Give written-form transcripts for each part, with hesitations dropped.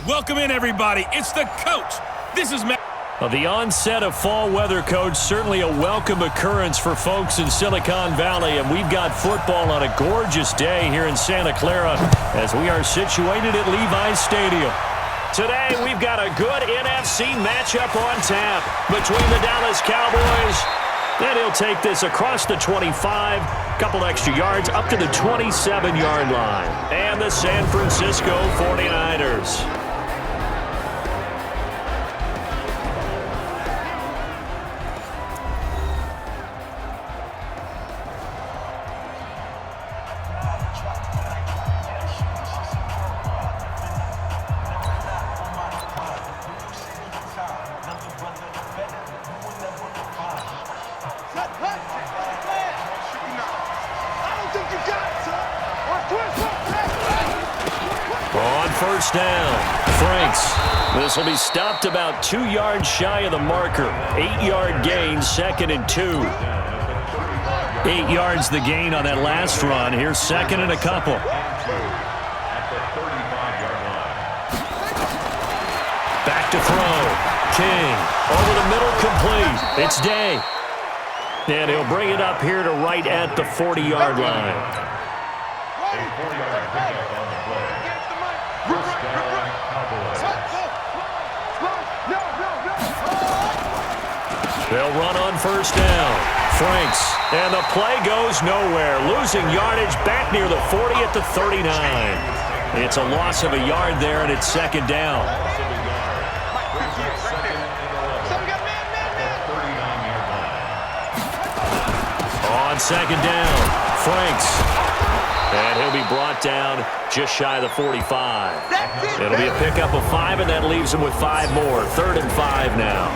Welcome in, everybody. It's the coach. This is Matt. Well, the onset of fall weather, Coach, certainly a welcome occurrence for folks in Silicon Valley, and we've got football on a gorgeous day here in Santa Clara as we are situated at Levi's Stadium. Today, we've got a good NFC matchup on tap between the Dallas Cowboys, and he'll take this across the 25, couple extra yards up to the 27-yard line, and the San Francisco 49ers. On first down, Franks. This will be stopped about 2 yards shy of the marker. 8-yard gain, 2nd and 2. 8 yards the gain on that last run. Here's 2nd and a couple. Back to throw. King over the middle, complete. It's Day. And he'll bring it up here to right at the 40-yard line. They'll run on first down. Franks. And the play goes nowhere. Losing yardage back near the 40 at the 39. It's a loss of a yard there, and it's 2nd down. On 2nd down, Franks. And he'll be brought down just shy of the 45. It'll be a pickup of 5, and that leaves him with 5 more. 3rd and 5 now.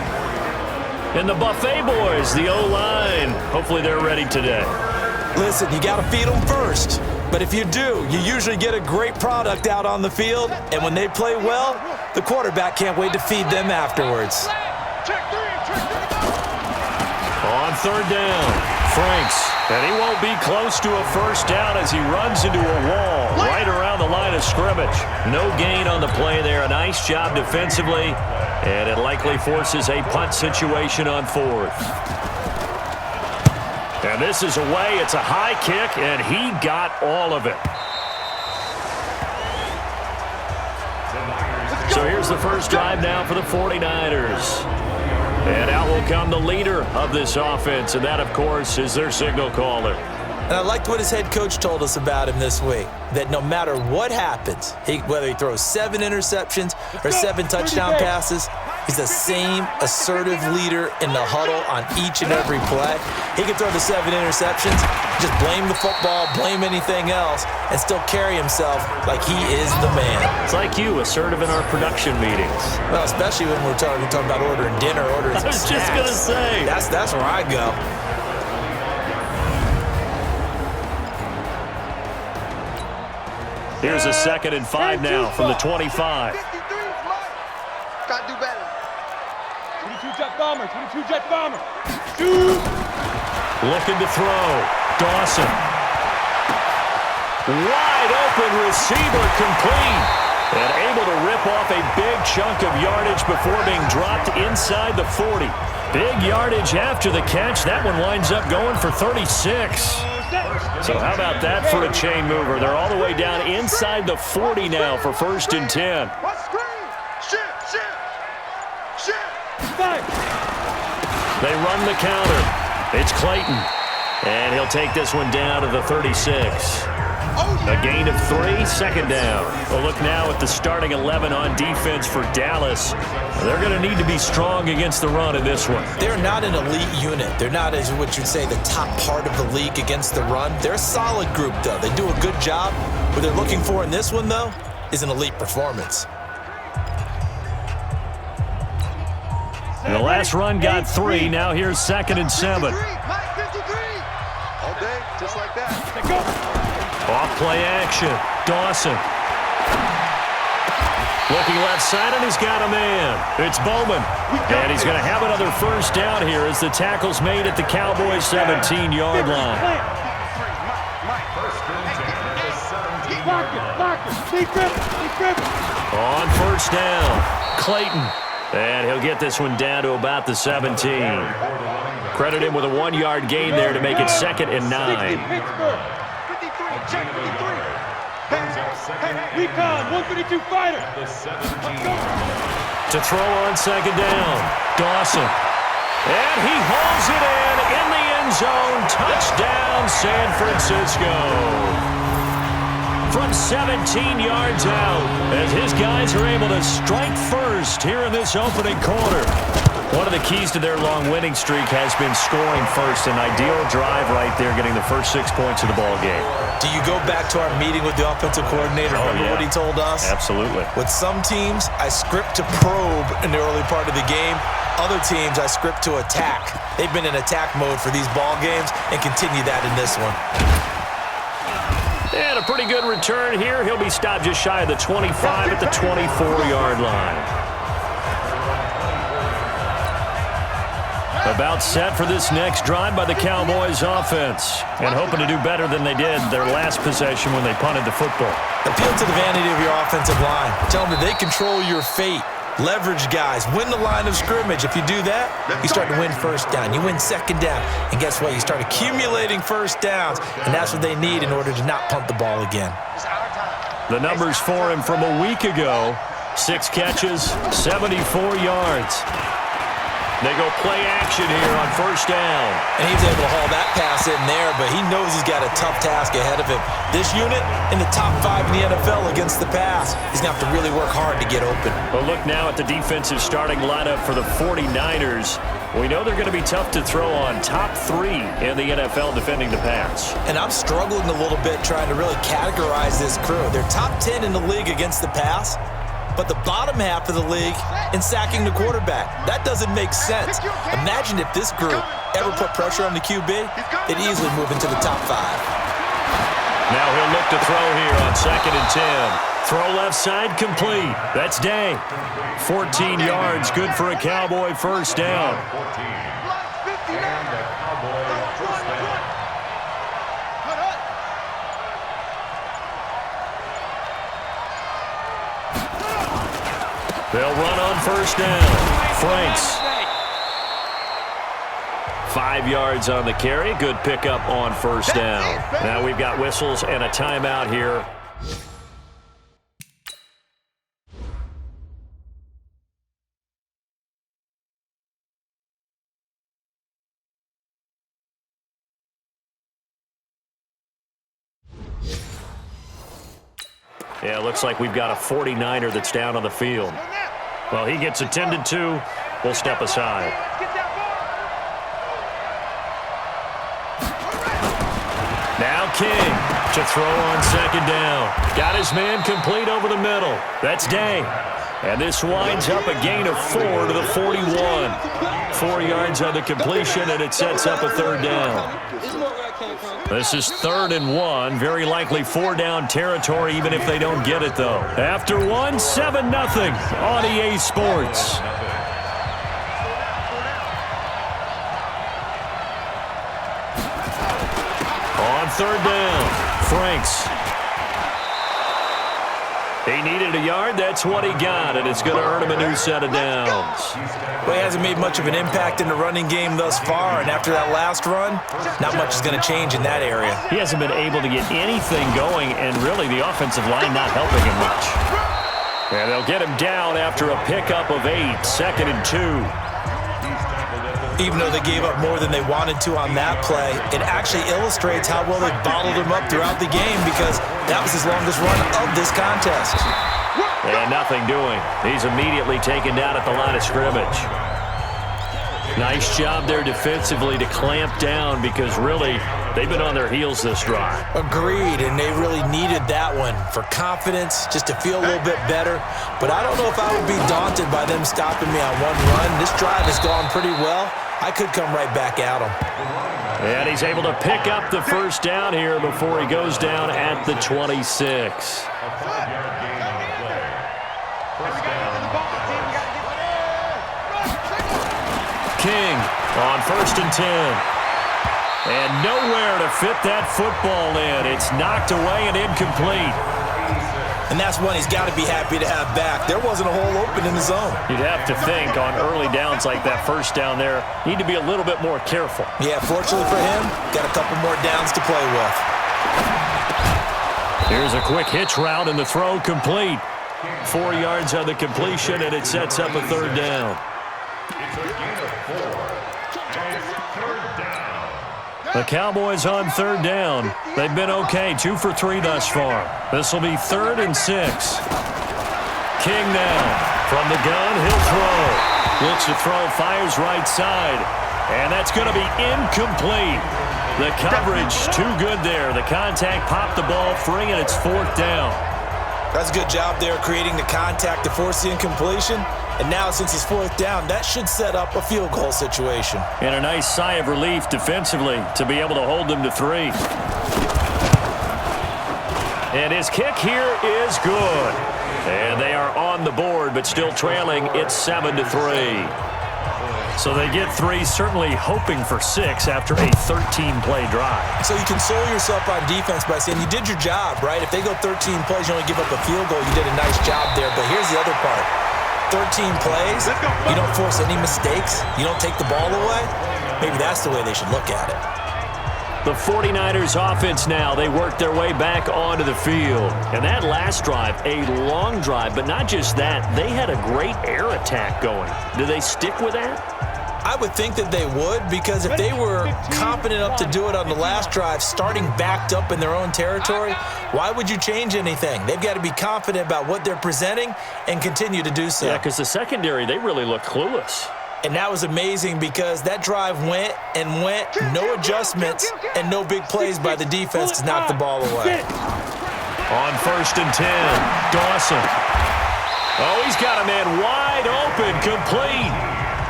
And the Buffet boys, the O-line, hopefully they're ready today. Listen, you got to feed them first. But if you do, you usually get a great product out on the field. And when they play well, the quarterback can't wait to feed them afterwards. On 3rd down, Franks. And he won't be close to a first down as he runs into a wall right around the line of scrimmage. No gain on the play there. A nice job defensively. And it likely forces a punt situation on 4th. And this is away. It's a high kick, and he got all of it. So here's the first drive now for the 49ers. And out will come the leader of this offense, and that, of course, is their signal caller. And I liked what his head coach told us about him this week, that no matter what happens, whether he throws 7 interceptions or 7 touchdown passes, he's the same assertive leader in the huddle on each and every play. He can throw the 7 interceptions, just blame the football, blame anything else, and still carry himself like he is the man. It's like you, assertive in our production meetings. Well, especially when we're talking about ordering dinner, ordering I was snacks. just going to say. That's where I go. Here's a 2nd and 5 now from the 25. Got to do better. 22 jet bomber, 22 jet bomber. Looking to throw. Dawson. Wide open receiver, complete. And able to rip off a big chunk of yardage before being dropped inside the 40. Big yardage after the catch. That one winds up going for 36. So how about that for a chain mover? They're all the way down inside the 40 now for 1st and 10. They run the counter. It's Clayton. And he'll take this one down to the 36. A gain of 3, 2nd down. We'll look now at the starting 11 on defense for Dallas. They're going to need to be strong against the run in this one. They're not an elite unit. They're not, as what you'd say, the top part of the league against the run. They're a solid group, though. They do a good job. What they're looking for in this one, though, is an elite performance. And the last run got 3. Now here's 2nd and 7. All day, just like that. Off play action. Dawson. Looking left side, and he's got a man. It's Bowman. And he's going to have another first down here as the tackle's made at the Cowboys' 17-yard line. Lock it. Keep gripping. On first down, Clayton. And he'll get this one down to about the 17. Credit him with a 1-yard gain there to make it 2nd and 9. 53, check 53. Hey, recon, 132 fighter. To throw on 2nd down, Dawson. And he hauls it in the end zone. Touchdown, San Francisco. From 17 yards out, as his guys are able to strike first here in this opening quarter. One of the keys to their long winning streak has been scoring first. An ideal drive right there, getting the first 6 points of the ball game. Do you go back to our meeting with the offensive coordinator? Remember what he told us? Absolutely. With some teams, I script to probe in the early part of the game. Other teams, I script to attack. They've been in attack mode for these ball games and continue that in this one. And a pretty good return here. He'll be stopped just shy of the 25 at the 24-yard line. About set for this next drive by the Cowboys offense. And hoping to do better than they did their last possession when they punted the football. Appeal to the vanity of your offensive line. Tell them that they control your fate. Leverage guys. Win the line of scrimmage. If you do that, you start to win first down. You win second down. And guess what? You start accumulating first downs. And that's what they need in order to not punt the ball again. The numbers for him from a week ago. 6 catches, 74 yards. They go play action here on first down. And he was able to haul that pass in there, but he knows he's got a tough task ahead of him. This unit in the top 5 in the NFL against the pass. He's going to have to really work hard to get open. Well, look now at the defensive starting lineup for the 49ers. We know they're going to be tough to throw on. Top 3 in the NFL defending the pass. And I'm struggling a little bit trying to really categorize this crew. They're top 10 in the league against the pass, but the bottom half of the league in sacking the quarterback. That doesn't make sense. Imagine if this group ever put pressure on the QB, they'd easily move into the top 5. Now he'll look to throw here on 2nd and 10. Throw left side complete. That's Day. 14 yards, good for a Cowboy first down. They'll run on first down. Franks. 5 yards on the carry. Good pickup on first down. Now we've got whistles and a timeout here. Yeah, it looks like we've got a 49er that's down on the field. Well, he gets attended to. We'll step aside. Now King to throw on 2nd down. Got his man complete over the middle. That's Day. And this winds up a gain of 4 to the 41. 4 yards on the completion, and it sets up a 3rd down. This is 3rd and 1. Very likely 4-down territory, even if they don't get it, though. After 1, 7-0 on EA Sports. On 3rd down, Franks. He needed a yard. That's what he got, and it's going to earn him a new set of downs. Well, he hasn't made much of an impact in the running game thus far, and after that last run, not much is going to change in that area. He hasn't been able to get anything going, and really the offensive line not helping him much. And they'll get him down after a pickup of 8, 2nd and 2. Even though they gave up more than they wanted to on that play, it actually illustrates how well they bottled him up throughout the game, because that was his longest run of this contest. And nothing doing. He's immediately taken down at the line of scrimmage. Nice job there defensively to clamp down, because really they've been on their heels this drive. Agreed, and they really needed that one for confidence, just to feel a little bit better. But I don't know if I would be daunted by them stopping me on one run. This drive has gone pretty well. I could come right back at him. And he's able to pick up the first down here before he goes down at the 26. King on 1st and 10. And nowhere to fit that football in. It's knocked away and incomplete. And that's one he's got to be happy to have back. There wasn't a hole open in the zone. You'd have to think on early downs like that first down there, need to be a little bit more careful. Yeah, fortunately for him, got a couple more downs to play with. Here's a quick hitch route and the throw complete. 4 yards on the completion, and it sets up a third down. The Cowboys on third down. They've been okay, 2 for 3 thus far. This will be 3rd and 6. King now from the gun, he'll throw. Looks to throw, fires right side, and that's going to be incomplete. The coverage too good there. The contact popped the ball free, and it's 4th down. That's a good job there creating the contact to force the incompletion. And now, since it's 4th down, that should set up a field goal situation. And a nice sigh of relief defensively to be able to hold them to 3. And his kick here is good. And they are on the board, but still trailing. It's 7-3. So they get 3, certainly hoping for 6 after a 13-play drive. So you console yourself on defense by saying you did your job, right? If they go 13 plays, you only give up a field goal, you did a nice job there. But here's the other part. 13 plays, you don't force any mistakes, you don't take the ball away. Maybe that's the way they should look at it. The 49ers offense now, they work their way back onto the field. And that last drive, a long drive, but not just that, they had a great air attack going. Do they stick with that? I would think that they would, because if they were confident enough to do it on the last drive, starting backed up in their own territory, why would you change anything? They've got to be confident about what they're presenting and continue to do so. Yeah, because the secondary, they really look clueless. And that was amazing because that drive went and went, no adjustments, and no big plays by the defense to knock the ball away. On 1st and 10, Dawson. Oh, he's got a man wide open, complete.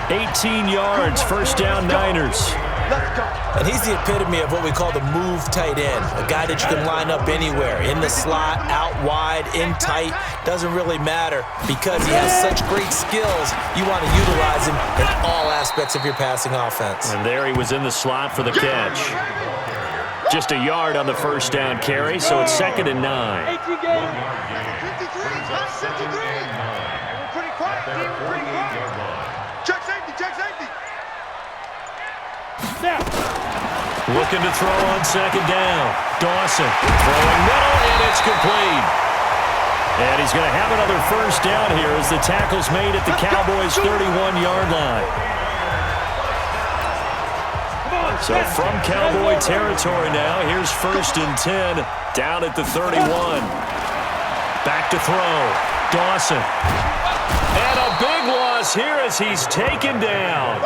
18 yards, 1st down Niners. And he's the epitome of what we call the move tight end, a guy that you can line up anywhere, in the slot, out wide, in tight, doesn't really matter. Because he has such great skills, you want to utilize him in all aspects of your passing offense. And there he was in the slot for the catch. Just a yard on the 1st down carry, so it's 2nd and 9. 18 games. 53, we're pretty quiet, team. We're pretty quiet. Check safety, check safety. Now. Looking to throw on 2nd down. Dawson throwing middle, and it's complete. And he's going to have another 1st down here as the tackle's made at the Cowboys' 31-yard line. So from Cowboy territory now, here's 1st and 10 down at the 31. Back to throw. Dawson. And a big loss here as he's taken down.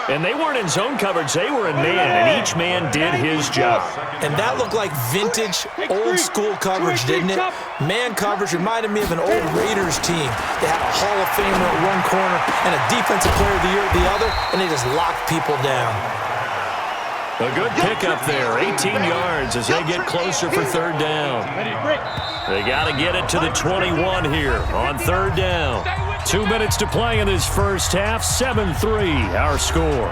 And they weren't in zone coverage, they were in man, and each man did his job. And that looked like vintage, old-school coverage, didn't it? Man coverage reminded me of an old Raiders team. They had a Hall of Famer at one corner and a Defensive Player of the Year at the other, and they just locked people down. A good pickup there, 18 yards as they get closer for 3rd down. They got to get it to the 21 here on 3rd down. 2 minutes to play in this first half, 7-3 our score.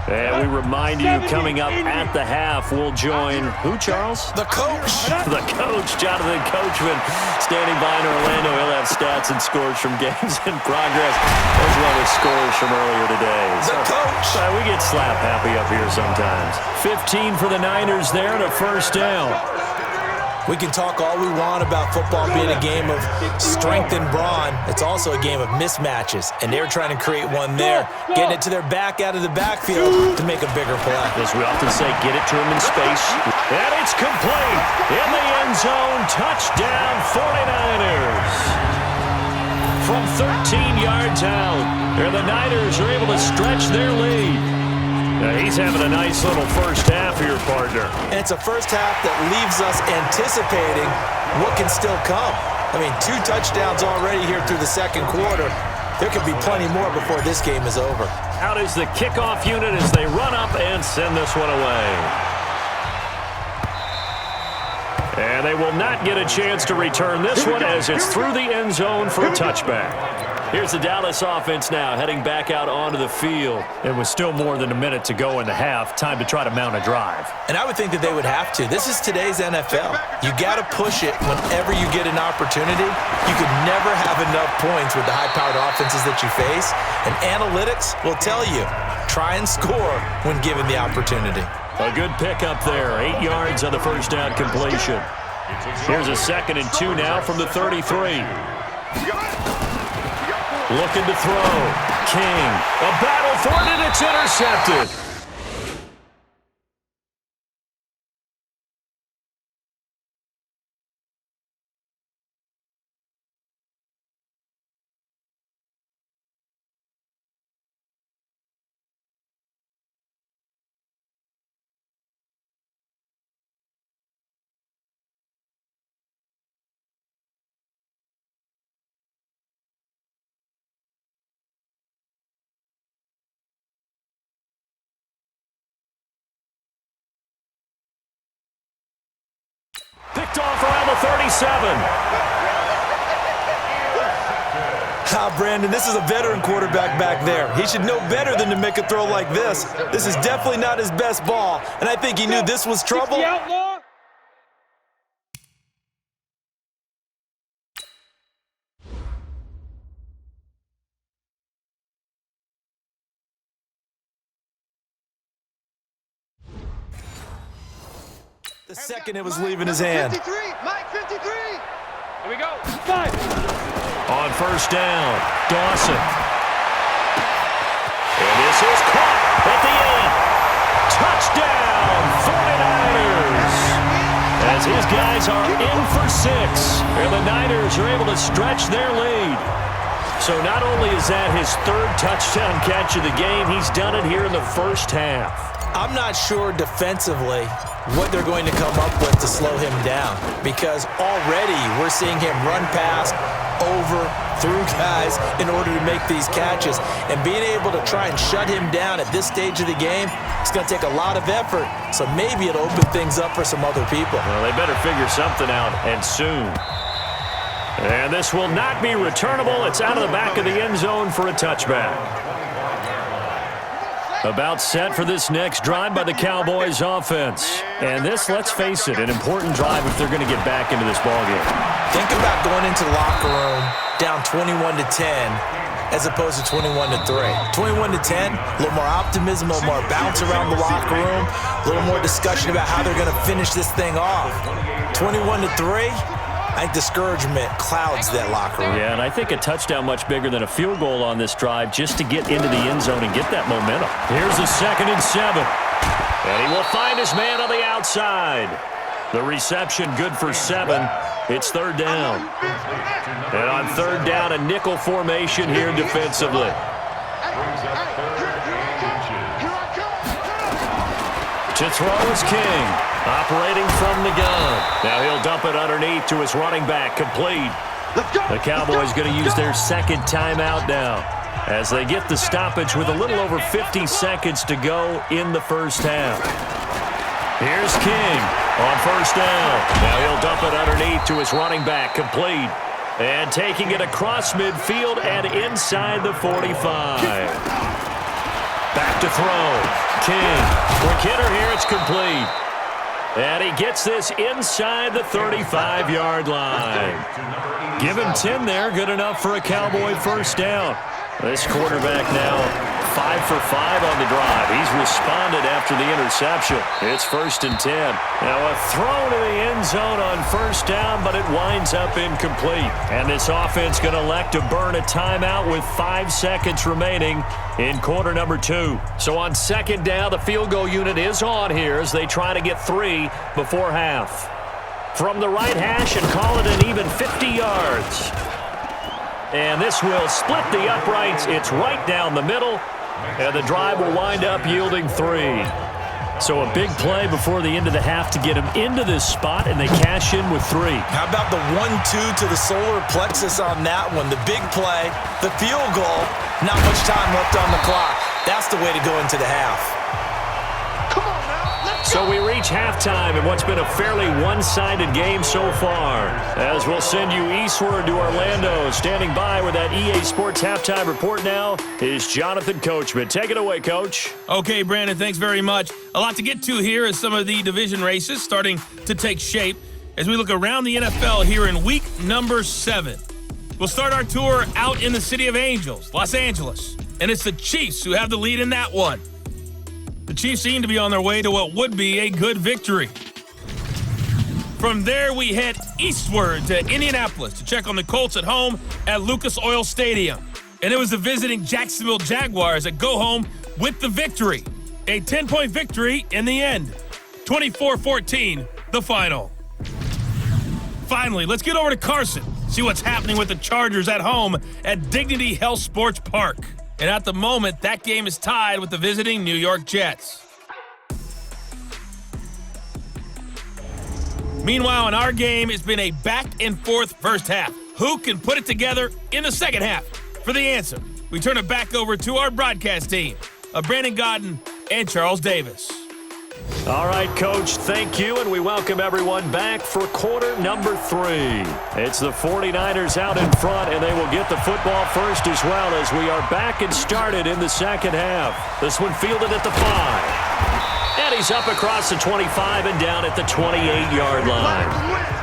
And we remind you, coming up at the half, we'll join who, Charles? The coach. The coach, Jonathan Coachman, standing by in Orlando. He'll have stats and scores from games in progress, as well as scores from earlier today. The coach. We get slap happy up here sometimes. 15 for the Niners there and a 1st down. We can talk all we want about football being a game of strength and brawn. It's also a game of mismatches, and they're trying to create one there, getting it to their back out of the backfield to make a bigger play. As we often say, get it to him in space. And it's complete. In the end zone, touchdown 49ers. From 13 yards out, and the Niners are able to stretch their lead. Now he's having a nice little first half here, partner. And it's a first half that leaves us anticipating what can still come. I mean, 2 touchdowns already here through the 2nd quarter. There could be plenty more before this game is over. Out is the kickoff unit as they run up and send this one away. And they will not get a chance to return this one as it's through the end zone for a touchback. Here's the Dallas offense now, heading back out onto the field. It was still more than a minute to go in the half. Time to try to mount a drive. And I would think that they would have to. This is today's NFL. You got to push it whenever you get an opportunity. You could never have enough points with the high-powered offenses that you face. And analytics will tell you, try and score when given the opportunity. A good pickup there. 8 yards on the first down completion. Here's a 2nd and 2 now from the 33. Looking to throw. King. A battle for it, and it's intercepted. Picked off around the 37. Brandon, this is a veteran quarterback back there. He should know better than to make a throw like this. This is definitely not his best ball, and I think he knew this was trouble. The second it was leaving his hand. 53, Mike 53. Here we go. 5. On first down, Dawson. And this is caught at the 8. Touchdown, 49ers. As his guys are in for 6. And the Niners are able to stretch their lead. So not only is that his 3rd touchdown catch of the game, he's done it here in the first half. I'm not sure defensively what they're going to come up with to slow him down, because already we're seeing him run past, over, through guys in order to make these catches. And being able to try and shut him down at this stage of the game, it's going to take a lot of effort. So maybe it'll open things up for some other people. Well, they better figure something out, and soon. And this will not be returnable. It's out of the back of the end zone for a touchback. About set for this next drive by the Cowboys offense. And this, let's face it, an important drive if they're going to get back into this ballgame. Think about going into the locker room down 21-10 as opposed to 21-3. 21-10, a little more optimism, a little more bounce around the locker room, a little more discussion about how they're going to finish this thing off. 21-3, I think discouragement clouds that locker room. Yeah, and I think a touchdown much bigger than a field goal on this drive just to get into the end zone and get that momentum. Here's a 2nd and 7. And he will find his man on the outside. The reception good for 7. It's 3rd down. And on 3rd down, a nickel formation here defensively. To throw is King, operating from the gun. Now he'll dump it underneath to his running back, complete. The Cowboys going to use their 2nd timeout now as they get the stoppage with a little over 50 seconds to go in the first half. Here's King on first down. Now he'll dump it underneath to his running back, complete. And taking it across midfield and inside the 45. Back to throw. King. Quick hitter here. It's complete. And he gets this inside the 35-yard line. Give him 10 there. Good enough for a Cowboy first down. This quarterback now 5 for 5 on the drive. He's responded after the interception. It's 1st and 10. Now a throw to the end zone on first down, but it winds up incomplete. And this offense going to elect to burn a timeout with 5 seconds remaining in quarter number 2. So on 2nd down, the field goal unit is on here as they try to get 3 before half. From the right hash and call it an even 50 yards. And this will split the uprights. It's right down the middle. And the drive will wind up yielding 3. So a big play before the end of the half to get them into this spot, and they cash in with 3. How about the 1-2 to the solar plexus on that one? The big play, the field goal, not much time left on the clock. That's the way to go into the half. Come on now, let's So we reach halftime in what's been a fairly one-sided game so far. As we'll send you eastward to Orlando. Standing by with that EA Sports halftime report now is Jonathan Coachman. Take it away, Coach. Okay, Brandon, thanks very much. A lot to get to here as some of the division races starting to take shape as we look around the NFL here in week number 7. We'll start our tour out in the City of Angels, Los Angeles, and it's the Chiefs who have the lead in that one. The Chiefs seem to be on their way to what would be a good victory. From there, we head eastward to Indianapolis to check on the Colts at home at Lucas Oil Stadium. And it was the visiting Jacksonville Jaguars that go home with the victory. A 10-point victory in the end. 24-14, the final. Finally, let's get over to Carson. See what's happening with the Chargers at home at Dignity Health Sports Park. And at the moment, that game is tied with the visiting New York Jets. Meanwhile, in our game, it's been a back-and-forth first half. Who can put it together in the second half? For the answer, we turn it back over to our broadcast team of Brandon Godden and Charles Davis. All right, Coach, thank you, and we welcome everyone back for quarter number 3. It's the 49ers out in front, and they will get the football first as well as we are back and started in the second half. This one fielded at the 5. And he's up across the 25 and down at the 28-yard line.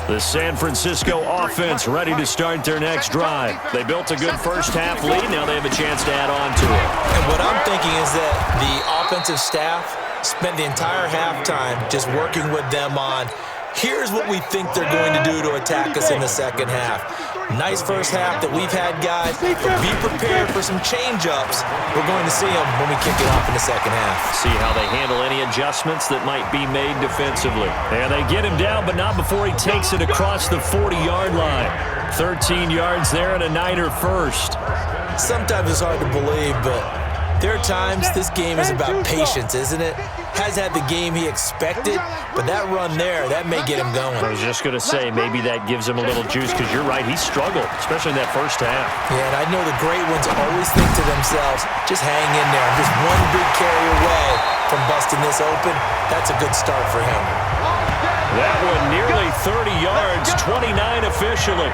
The San Francisco offense ready to start their next drive. They built a good first half lead. Now they have a chance to add on to it. And what I'm thinking is that the offensive staff spent the entire halftime just working with them on, here's what we think they're going to do to attack us in the second half. Nice first half that we've had, guys, but be prepared for some change-ups. We're going to see them when we kick it off in the second half. See how they handle any adjustments that might be made defensively. And they get him down, but not before he takes it across the 40-yard line. 13 yards there and a Niner first. Sometimes it's hard to believe, but there are times this game is about patience, isn't it? Has had the game he expected, but that run there, that may get him going. I was just going to say, maybe that gives him a little juice, because you're right, he struggled, especially in that first half. Yeah, and I know the great ones always think to themselves, just hang in there. I'm just one big carry away from busting this open. That's a good start for him. That one nearly 30 yards, 29 officially.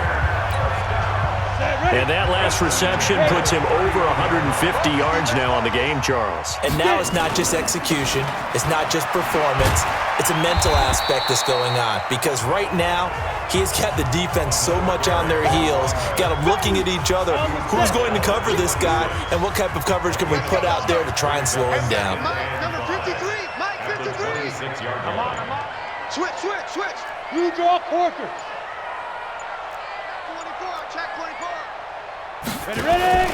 And that last reception puts him over 150 yards now on the game, Charles. And now it's not just execution. It's not just performance. It's a mental aspect that's going on. Because right now, he has got the defense so much on their heels, got them looking at each other. Who's going to cover this guy, and what type of coverage can we put out there to try and slow him down? Number 53, Mike 53. Come on. Switch. You draw quarters. 24, check 24. Ready.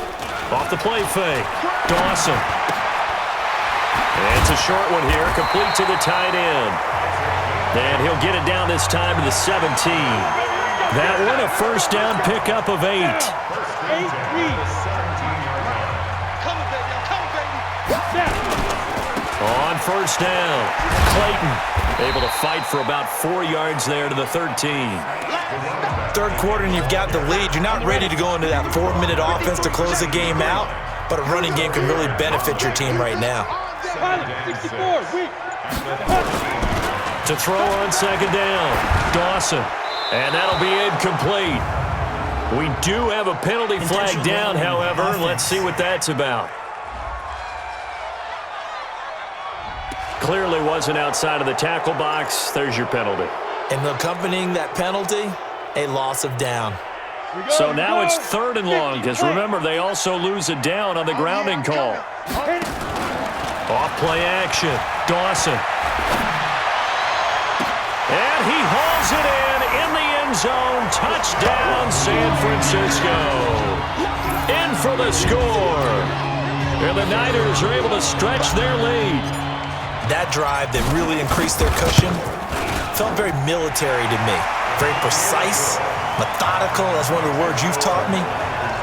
Off the play fake. Dawson. And it's a short one here, complete to the tight end. And he'll get it down this time to the 17. That one a first down pickup of 8. On first down, Clayton able to fight for about 4 yards there to the 13. Third quarter and you've got the lead. You're not ready to go into that 4-minute offense to close the game out, but a running game can really benefit your team right now. 64, To throw on second down, Dawson. And that'll be incomplete. We do have a penalty flag down, however. Let's see what that's about. Clearly wasn't outside of the tackle box. There's your penalty. And accompanying that penalty, a loss of down. So now it's 3rd and long, because remember, they also lose a down on the grounding call. Off play action, Dawson. And he hauls it in the end zone. Touchdown, San Francisco. In for the score. And the Niners are able to stretch their lead. That drive that really increased their cushion felt very military to me. Very precise, methodical. That's one of the words you've taught me.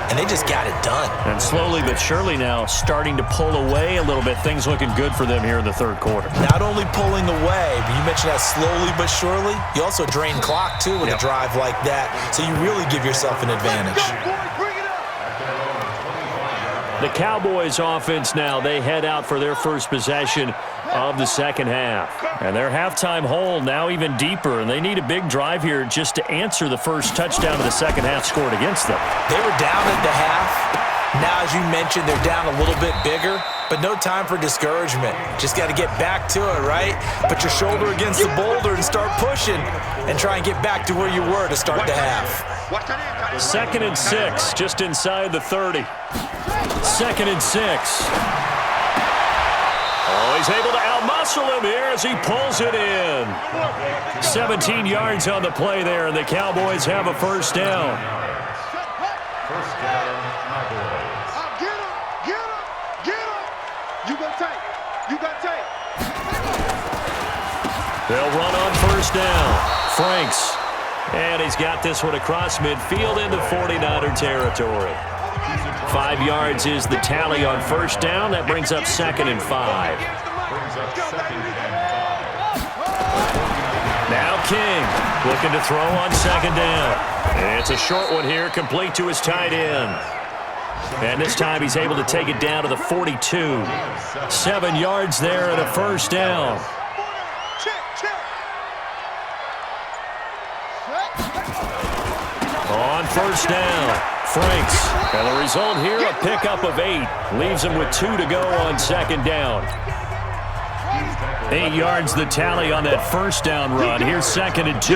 And they just got it done. And slowly but surely now starting to pull away a little bit. Things looking good for them here in the third quarter. Not only pulling away, but you mentioned that slowly but surely. You also drain clock, too, with a drive like that. So you really give yourself an advantage. The Cowboys offense now, they head out for their first possession of the second half. And their halftime hole now even deeper, and they need a big drive here just to answer the first touchdown of the second half scored against them. They were down at the half. Now, as you mentioned, they're down a little bit bigger, but no time for discouragement. Just got to get back to it, right? Put your shoulder against the boulder and start pushing and try and get back to where you were to start the half. 2nd and 6, just inside the 30. 2nd and 6. Oh, he's able to outmuscle him here as he pulls it in. 17 yards on the play there, and the Cowboys have a first down. First down, Cowboys. Get him. You got tape. They'll run on first down. Franks. And he's got this one across midfield into 49er territory. 5 yards is the tally on first down. That brings up 2nd and 5. Now King looking to throw on 2nd down. And it's a short one here, complete to his tight end. And this time he's able to take it down to the 42. 7 yards there and a first down. On first down, Franks. And the result here, a pickup of 8. Leaves him with 2 to go on 2nd down. 8 yards the tally on that first down run. Here's 2nd and 2.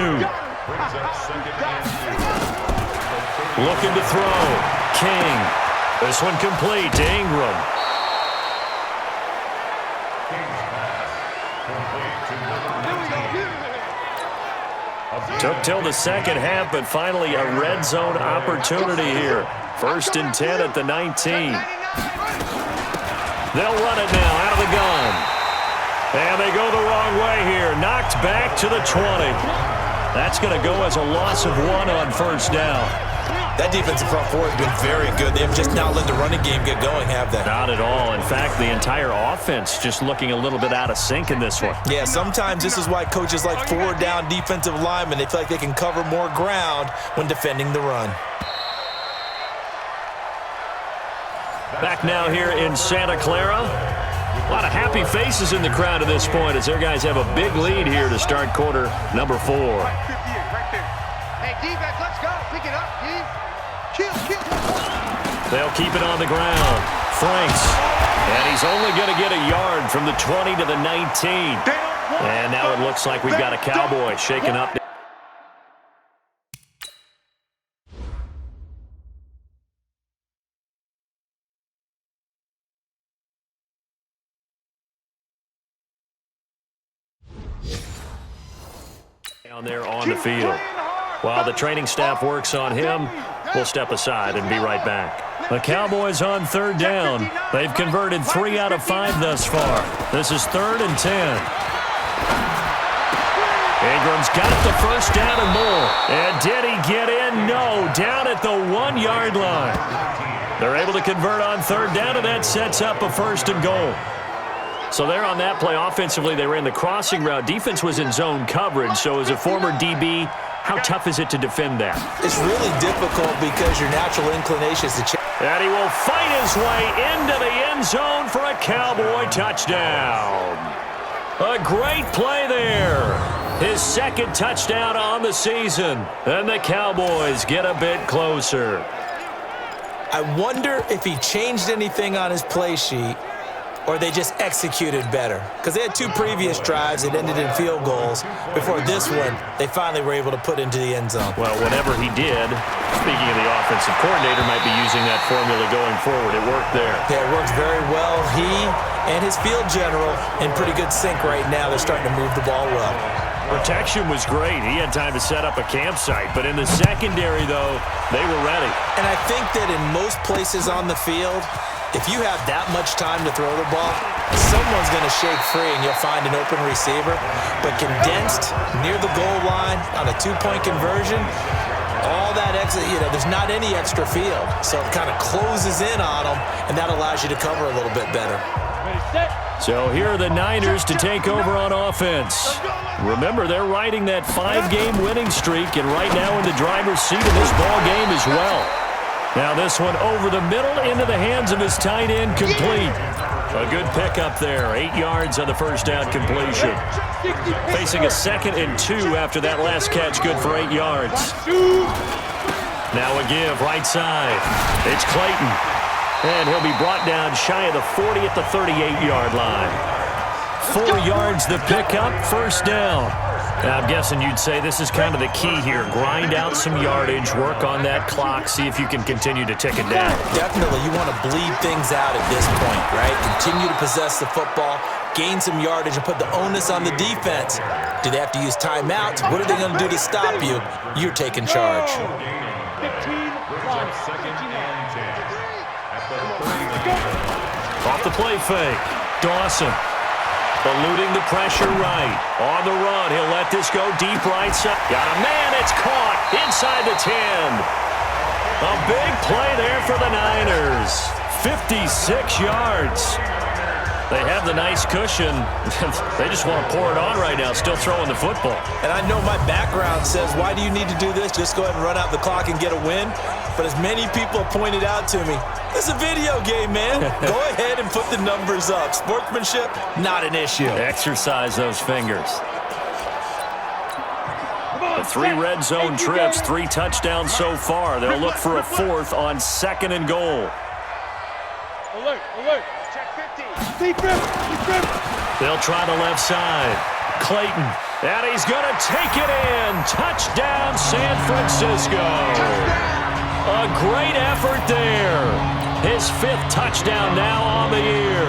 Looking to throw. King. This one complete to Ingram. Took till the second half, but finally a red zone opportunity here. 1st and 10 at the 19. They'll run it now out of the gun. And they go the wrong way here. Knocked back to the 20. That's going to go as a loss of 1 on first down. That defensive front four has been very good. They have just not let the running game get going, have they? Not at all. In fact, the entire offense just looking a little bit out of sync in this one. Yeah, sometimes this is why coaches like 4 down defensive linemen. They feel like they can cover more ground when defending the run. Back now here in Santa Clara. A lot of happy faces in the crowd at this point as their guys have a big lead here to start quarter number 4. Hey, defense, let's go. Pick it up, D. Kill. They'll keep it on the ground. Franks. And he's only going to get a yard from the 20 to the 19. And now it looks like we've got a Cowboy shaking up. Down there on the field. While the training staff works on him, we'll step aside and be right back. The Cowboys on 3rd down. They've converted 3 out of 5 thus far. This is 3rd and 10. Ingram's got the first down and more. And did he get in? No. Down at the 1-yard line. They're able to convert on 3rd down, and that sets up a 1st and goal. So there on that play, offensively, they ran the crossing route. Defense was in zone coverage, so as a former DB, how tough is it to defend that? It's really difficult because your natural inclination is to check. And he will fight his way into the end zone for a Cowboy touchdown. A great play there. His 2nd touchdown on the season. And the Cowboys get a bit closer. I wonder if he changed anything on his play sheet or they just executed better. Because they had 2 previous drives that ended in field goals. Before this one, they finally were able to put into the end zone. Well, whatever he did, speaking of the offensive coordinator, might be using that formula going forward. It worked there. Yeah, it works very well. He and his field general in pretty good sync right now. They're starting to move the ball well. Protection was great. He had time to set up a campsite. But in the secondary, though, they were ready. And I think that in most places on the field, if you have that much time to throw the ball, someone's going to shake free and you'll find an open receiver. But condensed near the goal line on a 2-point conversion, all that extra, there's not any extra field. So it kind of closes in on them, and that allows you to cover a little bit better. Ready, set. So here are the Niners to take over on offense. Remember, they're riding that 5-game winning streak, and right now in the driver's seat of this ball game as well. Now this one over the middle into the hands of his tight end, complete. A good pickup there, 8 yards on the first down completion. Facing a 2nd and 2 after that last catch, good for 8 yards. Now a give, right side. It's Clayton. And he'll be brought down shy of the 40 at the 38-yard line. 4 yards the pickup, first down. Now, I'm guessing you'd say this is kind of the key here. Grind out some yardage, work on that clock, see if you can continue to tick it down. Definitely, you want to bleed things out at this point, right? Continue to possess the football, gain some yardage, and put the onus on the defense. Do they have to use timeouts? What are they going to do to stop you? You're taking charge. 15, second and 10. At the 39. Off the play fake, Dawson. Eluding the pressure right. On the run, he'll let this go deep right side. Got a man, it's caught inside the 10. A big play there for the Niners. 56 yards. They have the nice cushion. They just want to pour it on right now, still throwing the football. And I know my background says, why do you need to do this? Just go ahead and run out the clock and get a win. But as many people pointed out to me, it's a video game, man. Go ahead and put the numbers up. Sportsmanship, not an issue. Exercise those fingers. The 3 red zone trips, 3 touchdowns so far. They'll look for a 4th on 2nd and goal. alert, alert. Check 50. Deep rim, deep rim. They'll try the left side. Clayton, and he's going to take it in. Touchdown, San Francisco. A great effort there. His 5th touchdown now on the year.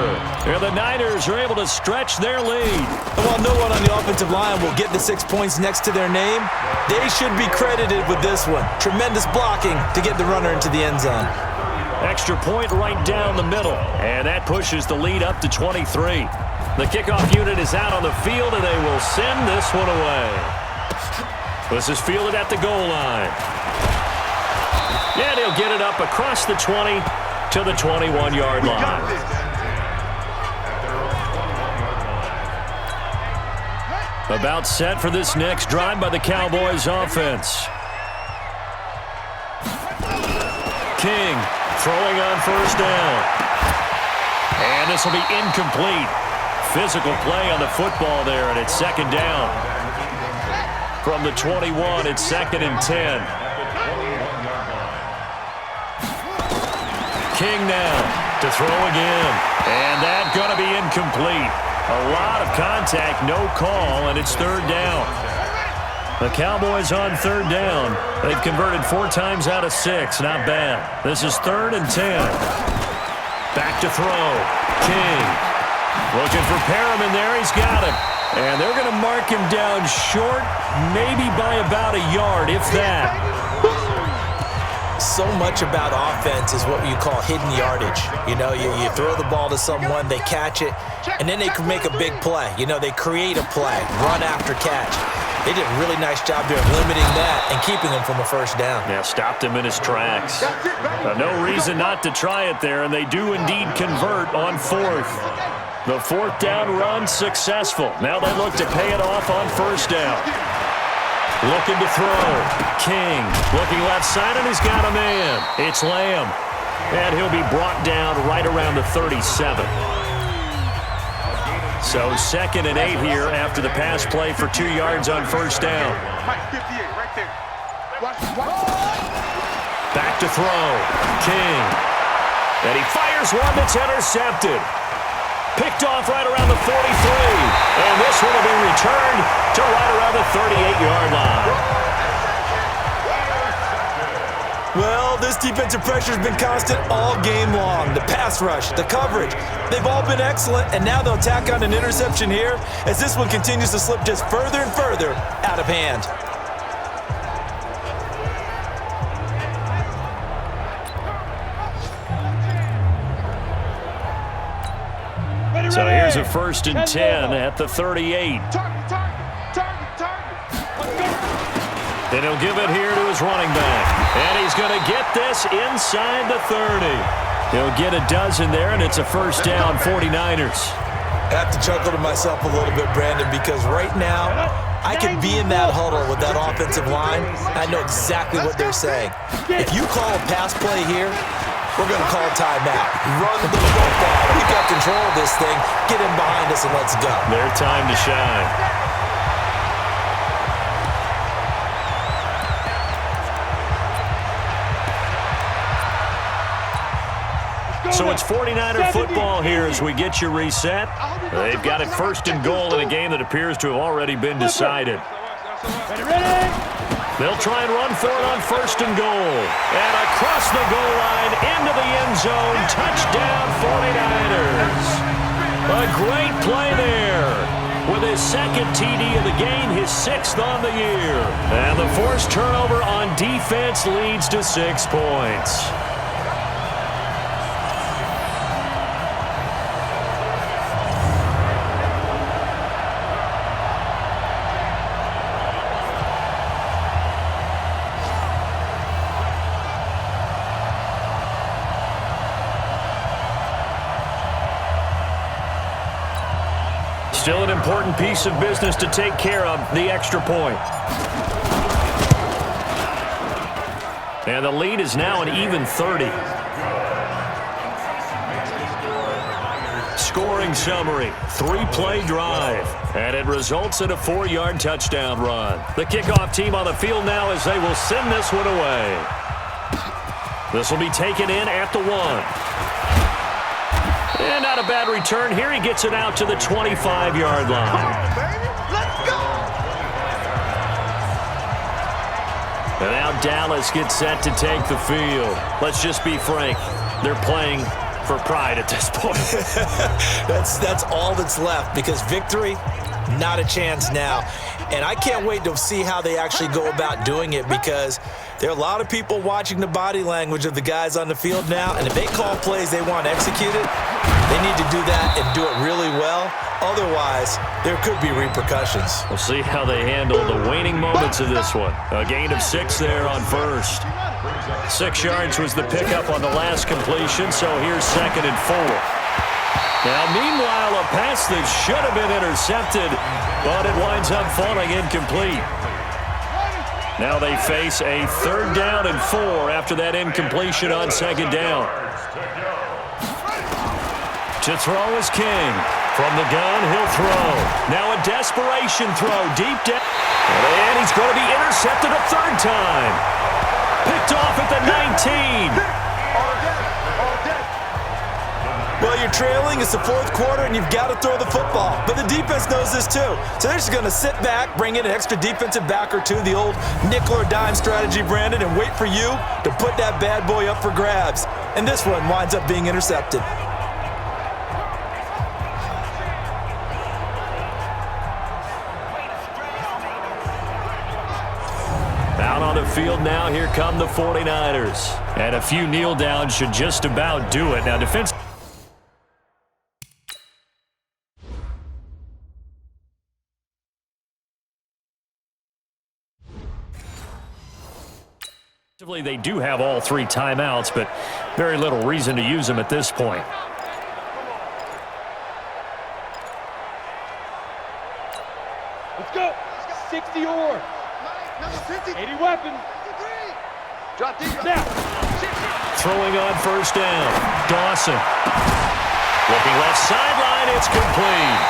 And the Niners are able to stretch their lead. And while no one on the offensive line will get the 6 points next to their name, they should be credited with this one. Tremendous blocking to get the runner into the end zone. Extra point right down the middle. And that pushes the lead up to 23. The kickoff unit is out on the field, and they will send this one away. This is fielded at the goal line. And he'll get it up across the 20 to the 21-yard line. About set for this next drive by the Cowboys offense. King throwing on first down. And this will be incomplete. Physical play on the football there, and it's 2nd down. From the 21, it's 2nd and 10. King now to throw again. And that's going to be incomplete. A lot of contact, no call, and it's 3rd down. The Cowboys on 3rd down. They've converted 4 times out of 6. Not bad. This is 3rd and 10. Back to throw. King. Looking for Perriman there. He's got him. And they're going to mark him down short, maybe by about a yard, if that. So much about offense is what you call hidden yardage. You know, you throw the ball to someone, they catch it, and then they can make a big play. You know, they create a play, run after catch. They did a really nice job there of limiting that and keeping him from a first down. Yeah, stopped him in his tracks. No reason not to try it there, and they do indeed convert on 4th. The 4th down run successful. Now they look to pay it off on first down. Looking to throw. King looking left side, and he's got a man. It's Lamb. And he'll be brought down right around the 37. So 2nd and 8 here after the pass play for 2 yards on first down. Mike, 58, right there. Watch. Back to throw. King. And he fires one that's intercepted. Picked off right around the 43. And this one will be returned to right around the 38-yard line. Well, this defensive pressure has been constant all game long. The pass rush, the coverage, they've all been excellent, and now they'll tack on an interception here as this one continues to slip just further and further out of hand. So here's a 1st and 10 at the 38. Target. And he'll give it here to his running back. And he's going to get this inside the 30. He'll get a dozen there, and it's a first down, 49ers. I have to chuckle to myself a little bit, Brandon, because right now I could be in that huddle with that offensive line. I know exactly what they're saying. If you call a pass play here, we're going to call timeout. Run the football. We've got control of this thing. Get in behind us and let's go. Their time to shine. So it's 49er football here as we get you reset. They've got it first and goal in a game that appears to have already been decided. Ready? They'll try and run for it on first and goal. And across the goal line, into the end zone, touchdown 49ers. A great play there. With his second TD of the game, his 6th on the year. And the forced turnover on defense leads to 6 points. Still an important piece of business to take care of, the extra point. And the lead is now an even 30. Scoring summary, 3-play drive. And it results in a 4-yard touchdown run. The kickoff team on the field now as they will send this one away. This will be taken in at the 1. And not a bad return here. He gets it out to the 25-yard line. And now Dallas gets set to take the field. Let's just be frank. They're playing for pride at this point. That's all that's left because victory, not a chance now. And I can't wait to see how they actually go about doing it because there are a lot of people watching the body language of the guys on the field now, and if they call plays they want executed, they need to do that and do it really well. Otherwise, there could be repercussions. We'll see how they handle the waning moments of this one. A gain of 6 there on first. 6 yards was the pickup on the last completion, so here's 2nd and 4. Now, meanwhile, a pass that should have been intercepted, but it winds up falling incomplete. Now they face a 3rd down and 4 after that incompletion on 2nd down. To throw is King. From the gun, he'll throw. Now a desperation throw deep down. And he's going to be intercepted a 3rd time. Picked off at the 19. Well, you're trailing. It's the 4th quarter, and you've got to throw the football. But the defense knows this, too. So they're just going to sit back, bring in an extra defensive back or two, the old nickel or dime strategy, Brandon, and wait for you to put that bad boy up for grabs. And this one winds up being intercepted. Out on the field now, here come the 49ers. And a few kneel downs should just about do it. Now, defense. They do have all 3 timeouts, but very little reason to use them at this point. Let's go. 60 or 80 weapon. Now. Throwing on first down. Dawson. Looking left sideline. It's complete.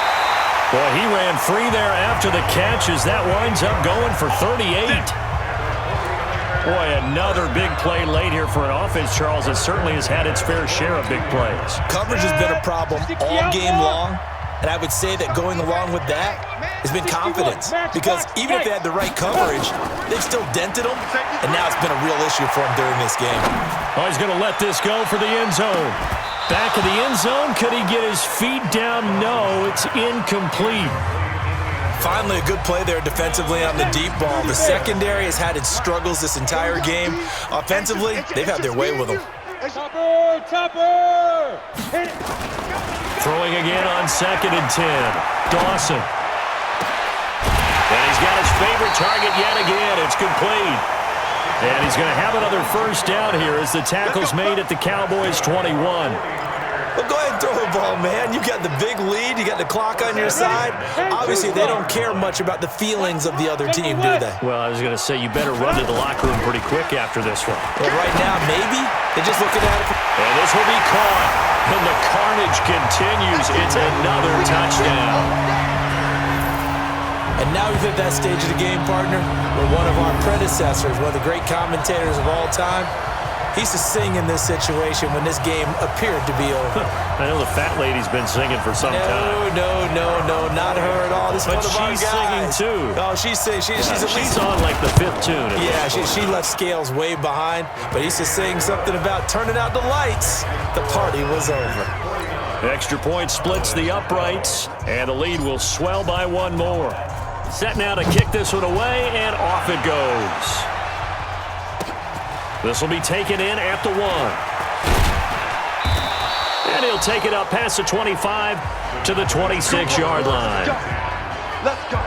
Boy, he ran free there after the catch as that winds up going for 38. Boy, another big play late here for an offense, Charles. It certainly has had its fair share of big plays. Coverage has been a problem all game long, and I would say that going along with that has been confidence. Because even if they had the right coverage, they've still dented them, and now it's been a real issue for them during this game. Oh, he's going to let this go for the end zone. Back of the end zone, could he get his feet down? No, it's incomplete. Finally, a good play there defensively on the deep ball. The secondary has had its struggles this entire game. Offensively, they've had their way with them. Topper! Hit it! Throwing again on 2nd and 10. Dawson. And he's got his favorite target yet again. It's complete. And he's going to have another first down here as the tackle's made at the Cowboys' 21. Well, go ahead and throw the ball, man. You got the big lead. You got the clock on your side. Obviously, they don't care much about the feelings of the other team, do they? Well, I was going to say, you better run to the locker room pretty quick after this one. Well, right now, maybe. They're just looking at it. And this will be caught. And the carnage continues. It's another touchdown. And now we've hit that stage of the game, partner, where one of our predecessors, one of the great commentators of all time, he used to sing in this situation when this game appeared to be over. I know the fat lady's been singing for some time. No, not her at all. This is But one of our she's guys. singing, too. Oh, she's singing. She's at least She's on like the 5th tune. Yeah, she left Scales way behind, but he used to sing something about turning out the lights. The party was over. Extra point splits the uprights, and the lead will swell by one more. Set now to kick this one away, and off it goes. This will be taken in at the 1. And he'll take it up past the 25 to the 26-yard line. Let's go.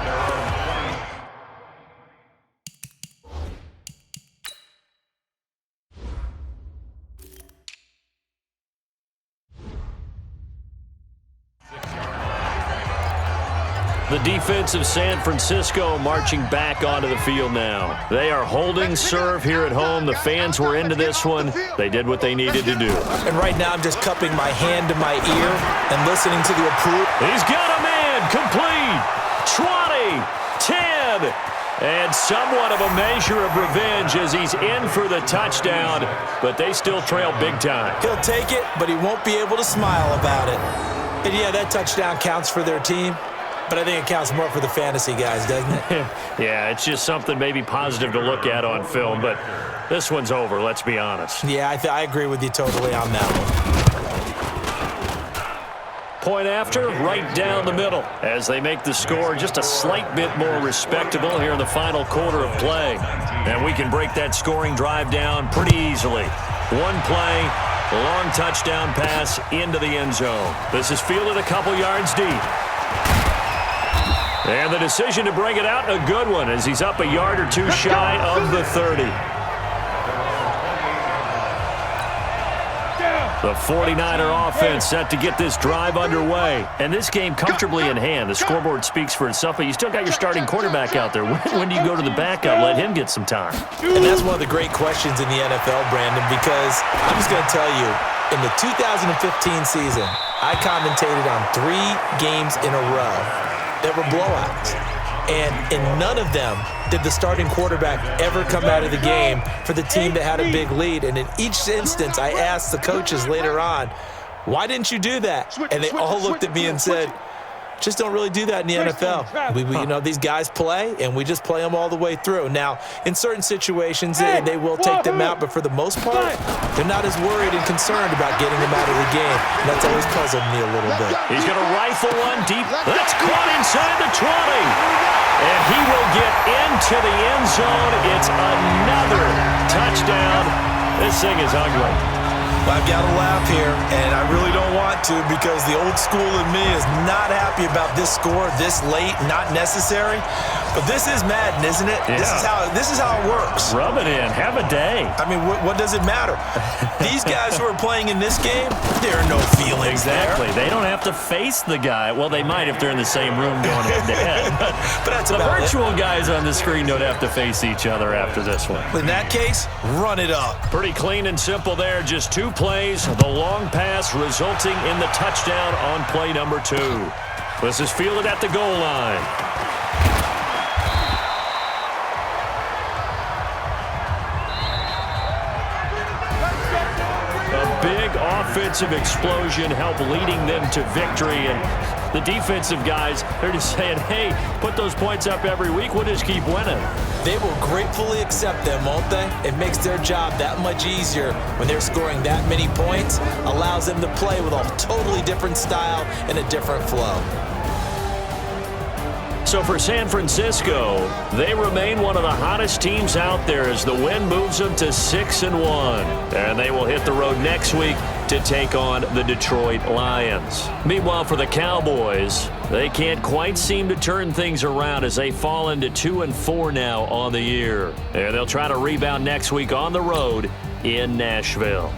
The defense of San Francisco marching back onto the field now. They are holding serve here at home. The fans were into this one. They did what they needed to do. And right now I'm just cupping my hand to my ear and listening to the approval. He's got a man, complete, 20, 10, and somewhat of a measure of revenge as he's in for the touchdown, but they still trail big time. He'll take it, but he won't be able to smile about it. And yeah, that touchdown counts for their team. But I think it counts more for the fantasy guys, doesn't it? Yeah, it's just something maybe positive to look at on film, but this one's over, let's be honest. Yeah, I agree with you totally on that one. Point after, right down the middle, as they make the score just a slight bit more respectable here in the final quarter of play. And we can break that scoring drive down pretty easily. One play, a long touchdown pass into the end zone. This is fielded a couple yards deep. And the decision to bring it out, a good one, as he's up a yard or two shy of the 30. The 49er offense set to get this drive underway. And this game comfortably in hand. The scoreboard speaks for itself, but you still got your starting quarterback out there. When do you go to the backup? Let him get some time. And that's one of the great questions in the NFL, Brandon, because I'm just going to tell you, in the 2015 season, I commentated on 3 games in a row that were blowouts. And in none of them did the starting quarterback ever come out of the game for the team that had a big lead. And in each instance, I asked the coaches later on, why didn't you do that? And they all looked at me and said, just don't really do that in the NFL. These guys play, and we just play them all the way through. Now, in certain situations, they will take them out, but for the most part, they're not as worried and concerned about getting them out of the game. And that's always puzzled me a little bit. He's going to rifle one deep. That's caught inside the 20. And he will get into the end zone. It's another touchdown. This thing is ugly. Well, I've got to laugh here, and I really don't want to because the old school in me is not happy about this score this late, not necessary. But this is Madden, isn't it? Yeah. This is how it works. Rub it in. Have a day. I mean, what does it matter? These guys who are playing in this game, there are no feelings Exactly. there. They don't have to face the guy. Well, they might if they're in the same room going head-to-head. But that's the about virtual guys on the screen don't have to face each other after this one. In that case, run it up. Pretty clean and simple there. Just 2 plays. The long pass resulting in the touchdown on play number 2. This is fielded at the goal line. A big offensive explosion helped leading them to victory. And the defensive guys, they're just saying, hey, put those points up every week. We'll just keep winning. They will gratefully accept them, won't they? It makes their job that much easier when they're scoring that many points, allows them to play with a totally different style and a different flow. So for San Francisco, they remain one of the hottest teams out there as the win moves them to 6-1. And they will hit the road next week to take on the Detroit Lions. Meanwhile, for the Cowboys, they can't quite seem to turn things around as they fall into 2-4 now on the year. And they'll try to rebound next week on the road in Nashville.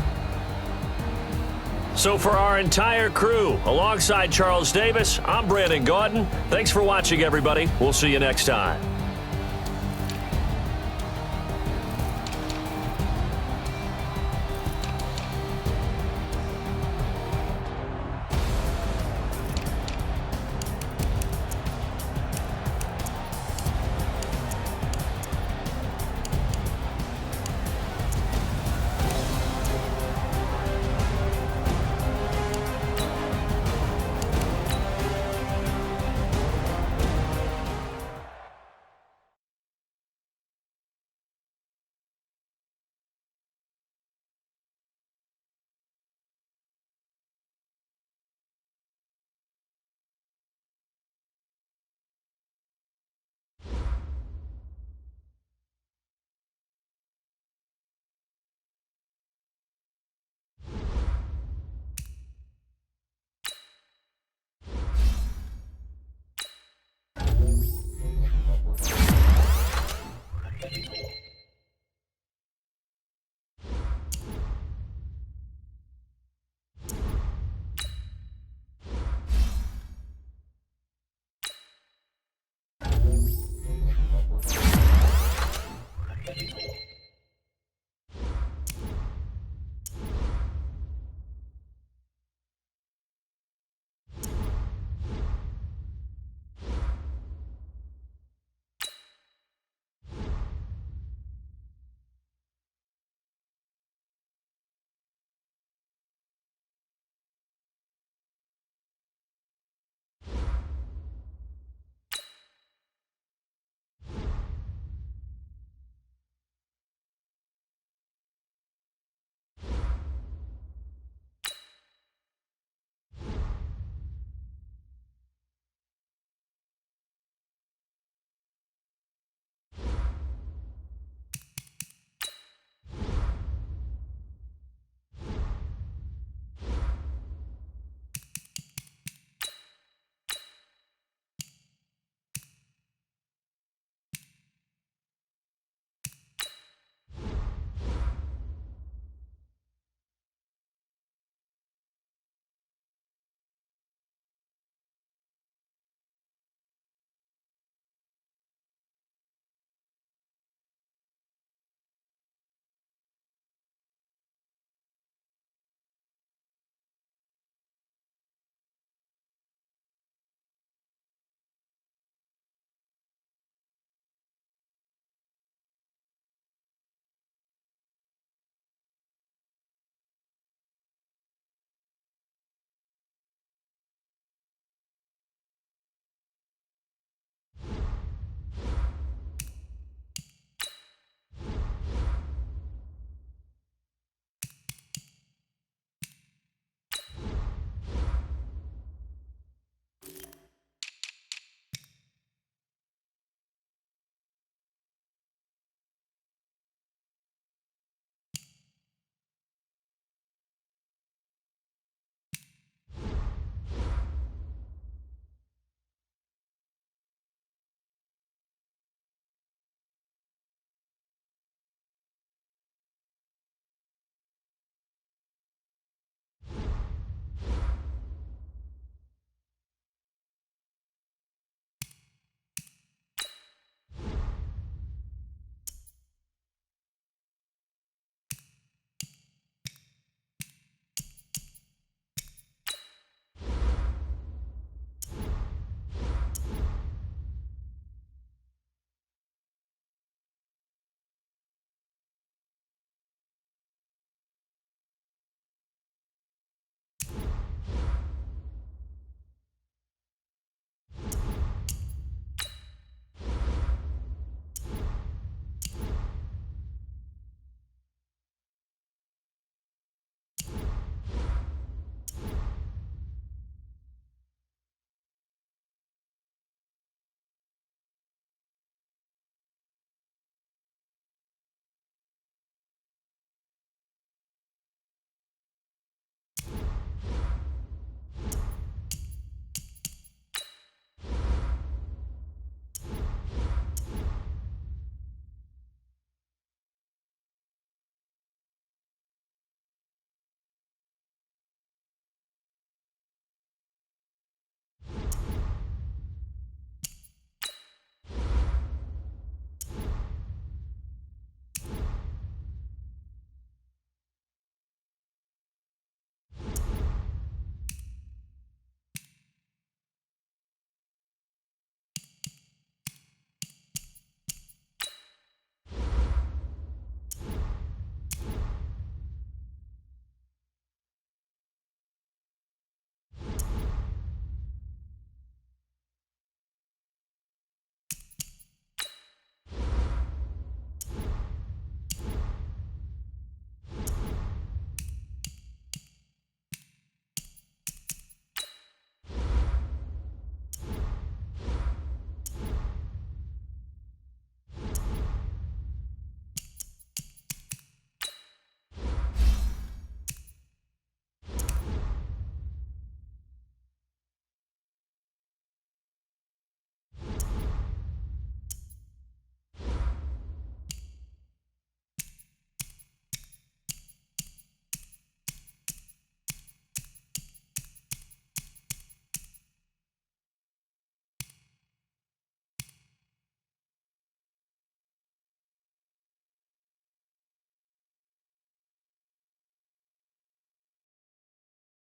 So for our entire crew, alongside Charles Davis, I'm Brandon Gaudin. Thanks for watching, everybody. We'll see you next time.